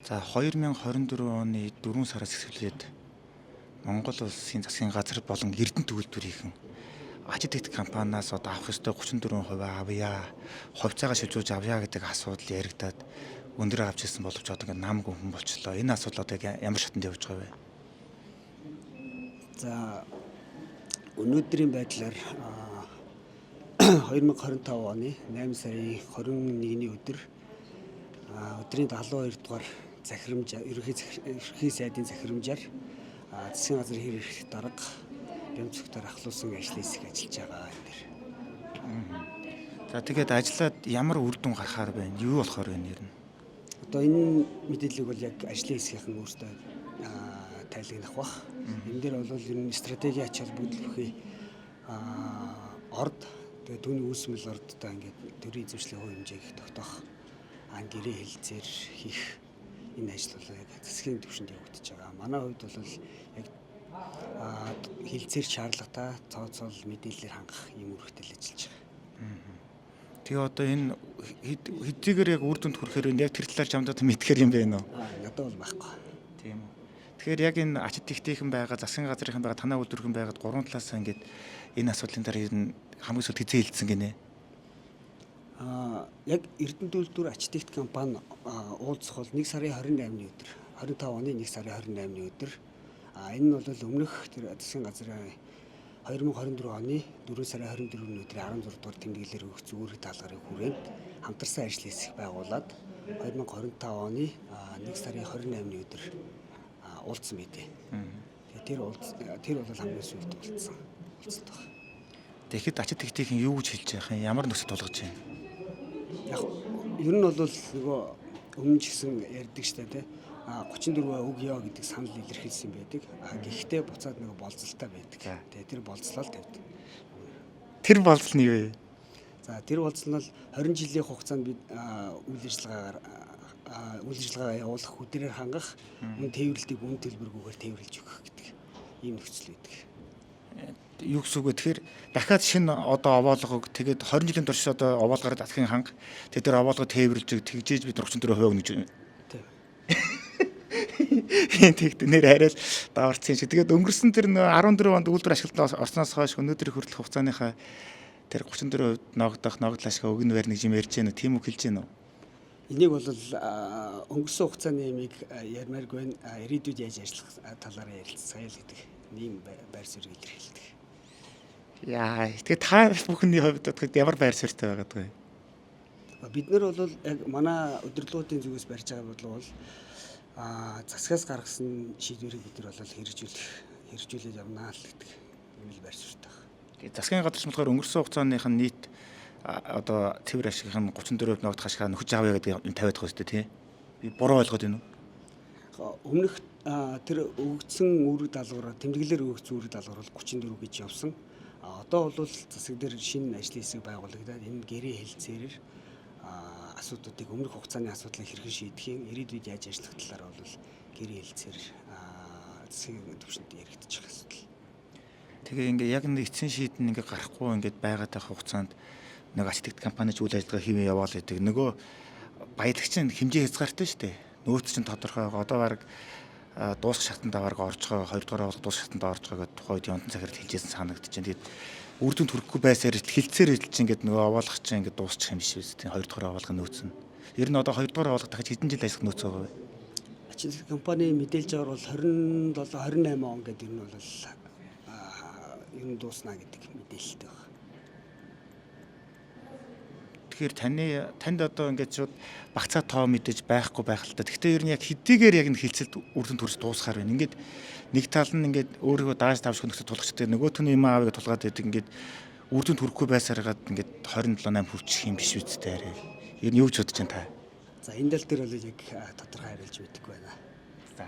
За 2024 оны 4 сараас эхлээд Монгол улсын засгийн газар болон Эрдэнэ төгөлдрийнхэн ажил тэгт компаниас одоо авах ёстой 34% авъя, хувьцаагаа шилжүүлж авъя гэдэг асуудал яригадаад өндөр авч ирсэн боловч одоо ингээд намгүй хүн болчлоо. Энэ асуудал одоо ямар шатанд явж байгаа вэ? За өнөөдрийн байдлаар 2025 оны 8 сарын 21-ний өдөр өдрийн 72 дугаар захирамж ерөнхий сайдын захирамжаар засгийн газар хэр их дарга бямцогтоор ахлуулсан ажлын хэсэг ажиллаж байгаа энэ дэр. За тэгээд ажиллаад ямар үр дүн гарахаар байна? Юу болохоор вэ нэр нь? Одоо энэ мэдээллийг бол яг ажлын хэсгийнхэн өөрсдөө тайлгнах бах. Энэ дээр бол ер нь стратеги ач холбогдол орд тэгээд түүний үүсмэл ордтой ингээд төрийн эзэмшлийн хувь хэмжээг тогтоох гэрээ хэлцээр хийх энэ ажил бол яг засгийн түвшинд явагдаж байгаа. Манай хувьд бол яг хэлцээр шаардлагатай цооцол мэдээлэлээр хангах юм үүрэгтэй ажиллаж байгаа. Тэгээ одоо энэ хэдийгээр яг үр дүнд хүрэхээр яг тэр талаар чамдад мэдхээр юм байна уу? Надад бол байхгүй. Тийм үү. Тэгэхээр яг энэ ачид тэгтийнхэн байгаа, засгийн газрынхан байгаа, танаа үйлдвэрхэн байгаад гурван талаасаа ингээд энэ асуудлын дараа ер нь хамгийн сүүлд хэзээ хилцсэн гинэ? Яг Эрдэнэ үйлдвэр ачид тэгт компани уулзах бол 1 сарын 28-ны өдөр, 25 оны 1 сарын 28-ны өдөр. Энэ нь бол өмнөх тэр засгийн газрын 2024 оны 4 сарын 24-ний өдрийн 16 дугаар тэмдэглэлээр өгөх зөвүүрийн даалгаврын хүрээнд хамтарсан ажлын хэсэг байгуулад 2025 оны 1 сарын 28-ны өдөр уулзсан байдэ. Тэгэхээр тэр бол хамгийн сүүлд уулзсан байна. Тэгэхэд ачид тэгтийнхэн юу гэж хэлж байгаа юм? Ямар нөхцөл тулгаж байна? Яг ер нь бол нөгөө өмнө ч гэсэн ярьдаг штэ тий 34% өгье гэдэг санал илэрхийлсэн байдаг. Гэхдээ буцаад нэг болцолтой байдаг. Тэгээ тэр болцлол тавьдаг. Тэр болцол нь юу вэ? За тэр болцол нь бол 20 жилийн хугацаанд бид үйл ажиллагаа явуулах, хүдэрээр хангах, үн тээвэрлэлтийг үн төлбөргүйгээр тээвэрлж өгөх гэдэг ийм нөхцөл байдаг. Юу гэсэн үг вэ? Тэгэхээр дахиад шинэ одоо овоолгог тэгээд 20 жилийн турш одоо овоолгоор засгийн ханга тэгээд тэр овоолгоо тээвэрлж тэгжээж бид 34% өгнө гэж байна. Тэгт нэр арай л даварцсан шиг. Тэгээд өнгөрсөн тэр 14 онд үйлдвэр ашиглалтанд орсноос хойш өнөөдрийн хүртэл хугацааныхаа тэр 34% ногдол ашиг өгнө байр нэг юм ярьж байна. Тийм үг хэлж байна уу? Энийг бол өнгөрсөн хугацааны ямиг ярмааргүй ирээдүйд яаж ажиллах талаараа ярилцсаа л гэдэг ийм байр суурийг илэрхийлдэг. Яа, тэгээд та бүхний хувьд ямар байр суурьтай байгаад вэ? Бид нар бол яг манай удирдлагуудын зүгээс барьж байгаа бодлого бол засгаас гаргасан шийдвэрийг бид нар бол хэрэгжүүлээд явнаа л гэдэг юм л байр суурьтай байна. Тэгээд засгийн газарч болохоор өнгөрсөн хугацааных нь нийт одоо цэвэр ашигын 34% ногдох ашигаа нөхөж авъя гэдэг юм тавиад байгаа шүү дээ тий. Би буруу ойлгоод байна уу? Өмнөх тэр өгөгдсөн үүрэг даалгавар тэмдэглэлээр өгөгдсөн үүрэг даалгавар бол 34 гэж явсан. Одоо бол засаг дээр шинэ ажлын хэсэг байгуулагдаад энэ гэрээ хэлцээрээр асуудлуудыг өмнөх хугацааны асуудлыг хэрхэн шийдэхин ирээдүйд яаж ажиллах талаар бол гэрээ хэлцээр засгийн төвшөнд яригдчих асуудал. Тэгээ ингээ яг нэг эцсийн шийдэн ингээ гарахгүй ингээд байгаад байгаа хугацаанд нэг ачид тэгт компанич үйл ажиллагаа хийвээ яваал гэдэг. Нөгөө баялагч нь хэмжээ хязгаартай шүү дээ. Нөөц чинь тодорхой. Одоо баг дуусах шатанд аварга орж байгаа 2 дугаар авалга дуусах шатанд орж байгаа гэдэг тухайд Янтан цагаар хэлжсэн санагдаж байна. Тэгээд үр дүнд хүрэхгүй байсаар хилцээр хэлж ингээд нөгөө овоолгох чинь ингээд дуусчих юм биш үү? 2 дугаар авалга нөөц нь. Ер нь одоо 2 дугаар авалга дахиж хэдэн жил ажиллах нөөц байгаа вэ? Ачид компани мэдээлж байгаа бол 27 28 он гэдэг ер нь бол ер нь дуусна гэдэг мэдээлэлтэй байна. Тэгэхээр танд одоо ингээд шууд багцаа тоо мэдээж байхгүй байх л та. Гэхдээ ер нь яг хэдийгээр яг энэ хилцэлд үр дүнд хүрч дуусахаар байна. Ингээд нэг тал нь ингээд өөрийгөө дааж тавьж нөхцөл тулгачтай нөгөөх нь юм аавыг тулгаад байдаг ингээд үр дүнд хүрэхгүй байсараад ингээд 27-8 хүрчих юм биш үсттэй арай. Ер нь юу ч бодож байна та? За энэ тал дээр бол яг тодорхой хариулж өгдөг байна. За